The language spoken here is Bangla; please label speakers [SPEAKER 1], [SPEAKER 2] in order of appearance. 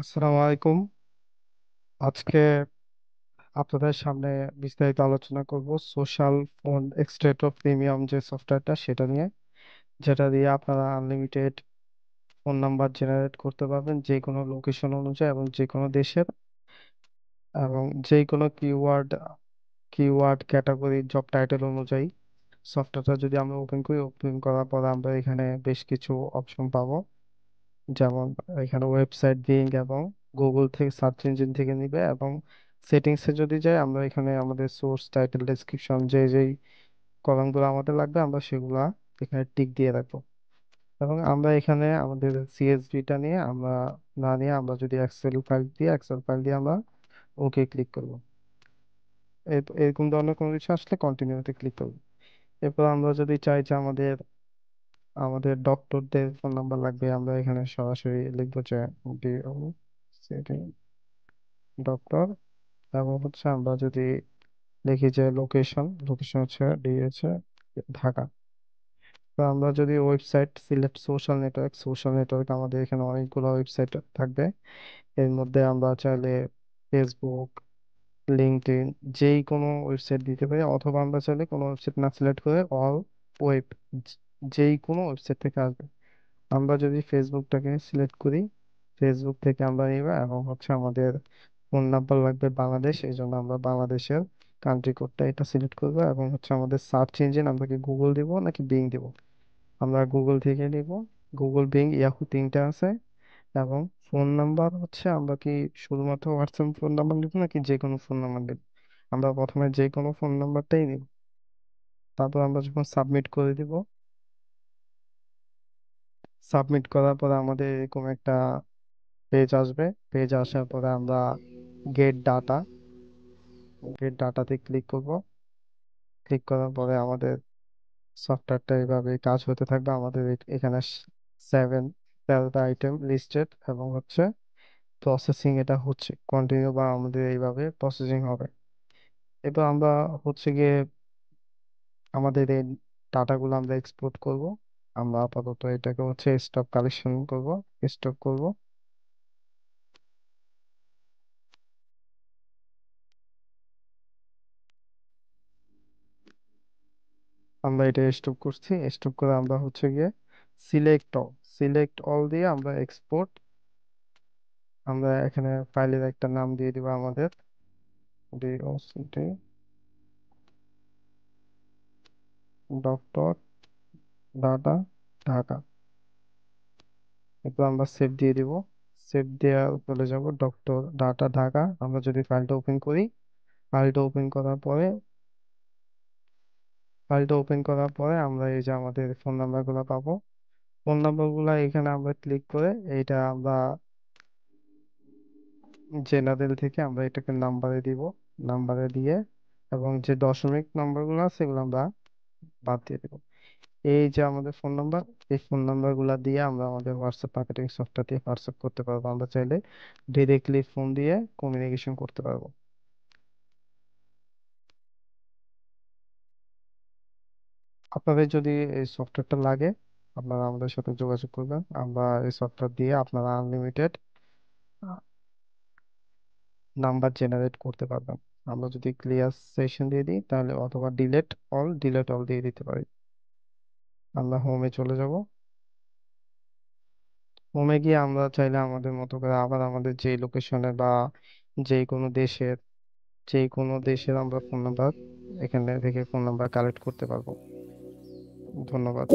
[SPEAKER 1] আসসালামু আলাইকুম। আজকে আপনাদের সামনে বিস্তারিত আলোচনা করব সোশ্যাল ফোন এক্সট্রেটর প্রিমিয়াম যে সফটওয়্যারটা সেটা নিয়ে, যেটা দিয়ে আপনারা আনলিমিটেড ফোন নাম্বার জেনারেট করতে পারবেন যে কোনো লোকেশন অনুযায়ী এবং যে কোনো দেশের, এবং যে কোনো কিওয়ার্ড ক্যাটাগরি জব টাইটেল অনুযায়ী। সফটওয়্যারটা যদি আমরা ওপেন করি, ওপেন করার পর আমরা এখানে বেশ কিছু অপশন পাবো। যেমন এখানে ওয়েবসাইট লিঙ্ক এবং গুগল থেকে সার্চ ইঞ্জিন থেকে নিবে, এবং সেটিংসে যদি যাই আমরা এখানে আমাদের সোর্স টাইটেল ডেসক্রিপশন যে যেই কলামগুলো আমাদের লাগবে আমরা সেগুলা এখানে টিক দিয়ে রাখবো। এবং আমরা এখানে আমাদের সিএসভিটা নিয়ে আমরা না নিয়ে আমরা যদি এক্সেল ফাইল দিয়ে আমরা ওকে ক্লিক করবো। এরকম ধরনের কোনো কিছু আসলে কন্টিনিউতে ক্লিক করবো। এরপর আমরা যদি চাই যে আমাদের আমাদের ডক্টরদের ফোন নাম্বার লাগবে, আমরা এখানে সরাসরি লিখবো যে ডক্টর, এবং হচ্ছে আমরা যদি লিখি যে লোকেশন, লোকেশন হচ্ছে হচ্ছে ঢাকা। তো আমরা যদি ওয়েবসাইট সিলেক্ট সোশ্যাল নেটওয়ার্ক আমাদের এখানে অনেকগুলো ওয়েবসাইট থাকবে। এর মধ্যে আমরা চাইলে ফেসবুক, লিঙ্কডইন যেই কোনো ওয়েবসাইট দিতে পারি, অথবা আমরা চাইলে কোনো ওয়েবসাইট না সিলেক্ট করে অল ওয়েব যেই কোনো ওয়েবসাইট থেকে আসবে। আমরা যদি ফেসবুকটাকে সিলেক্ট করি, ফেসবুক থেকে আমরা নিব, এবং হচ্ছে আমাদের ফোন নাম্বার লাগবে বাংলাদেশ, এই জন্য আমরা বাংলাদেশের কান্ট্রি কোডটা এটা সিলেক্ট করবো। এবং হচ্ছে আমাদের সার্চ ইঞ্জিন আমরা কি গুগল দিব নাকি বিং দিব? আমরা গুগল থেকে নিব। গুগল, বিং, ইয়াহু তিনটা আছে। এবং ফোন নাম্বার হচ্ছে আমরা কি শুধুমাত্র হোয়াটসঅ্যাপ ফোন নাম্বার নিব নাকি যে কোনো ফোন নাম্বার নিব? আমরা প্রথমে যে কোনো ফোন নাম্বারটাই নিব। তারপর আমরা যখন সাবমিট করে দিব, সাবমিট করার পরে আমাদের এরকম একটা পেজ আসবে। পেজ আসার পরে আমরা গেট ডাটা গেট ডাটাতে ক্লিক করব। ক্লিক করার পরে আমাদের সফটওয়্যারটা এইভাবে কাজ হতে থাকবে। আমাদের এখানে সেভেন 13টা আইটেম লিস্টেড, এবং হচ্ছে প্রসেসিং এটা হচ্ছে কন্টিনিউ, বা আমাদের এইভাবে প্রসেসিং হবে। এবার আমরা হচ্ছে গিয়ে আমাদের এই ডাটাগুলো আমরা এক্সপোর্ট করব। আমরা আপাতত এটাকে হচ্ছে স্টক কালেকশন করব, স্টক করব। আমরা এটা স্টপ করছি। স্টপ করে আমরা হচ্ছে গিয়ে সিলেক্ট অল সিলেক্ট অল দিয়ে আমরা এক্সপোর্ট। আমরা এখানে ফাইলের একটা নাম দিয়ে দিব আমাদের, ডিওসিটি ডক্টর ডাটা ঢাকা। এরপর আমরা সেভ দিয়ে দিব। সেভ দেওয়া চলে যাব ডক্টর ডাটা ঢাকা। আমরা যদি ফাইলটা ওপেন করি, ফাইলটা ওপেন করার পরে ফাইলটা ওপেন করার পরে আমরা এই যে আমাদের ফোন নাম্বারগুলো পাবো। ফোন নাম্বারগুলো এখানে আমরা ক্লিক করে এইটা আমরা জেনারেল থেকে আমরা এটাকে নাম্বারে দিব, নাম্বারে দিয়ে, এবং যে দশমিক নাম্বারগুলো আছে সেগুলো আমরা বাদ দিয়ে দেবো। এই যে আমাদের ফোন নাম্বার, এই ফোন নাম্বার গুলা দিয়ে আমরা আমাদের হোয়াটসঅ্যাপ মার্কেটিং সফটওয়্যার দিয়ে হোয়াটসঅ্যাপ করতে পারবো। আমরা চাইলে ডিরেক্টলি ফোন দিয়ে কমিউনিকেশন করতে পারবো। আপনাদের যদি এই সফটওয়্যারটা লাগে, আপনারা আমাদের সাথে যোগাযোগ করবেন। আমরা এই সফটওয়্যার দিয়ে আপনারা আনলিমিটেড নাম্বার জেনারেট করতে পারবেন। আমরা যদি ক্লিয়ার সেশন দিয়ে দিই তাহলে, অথবা ডিলেট অল দিয়ে দিতে পারি। আমরা হোমে চলে যাব। হোমে গিয়ে আমরা চাইলে আমাদের মতো করে আবার আমাদের যে লোকেশনে বা যে কোনো দেশের যে কোনো দেশের আমরা ফোন নাম্বার এখানে থেকে ফোন নাম্বার কালেক্ট করতে পারবো। ধন্যবাদ।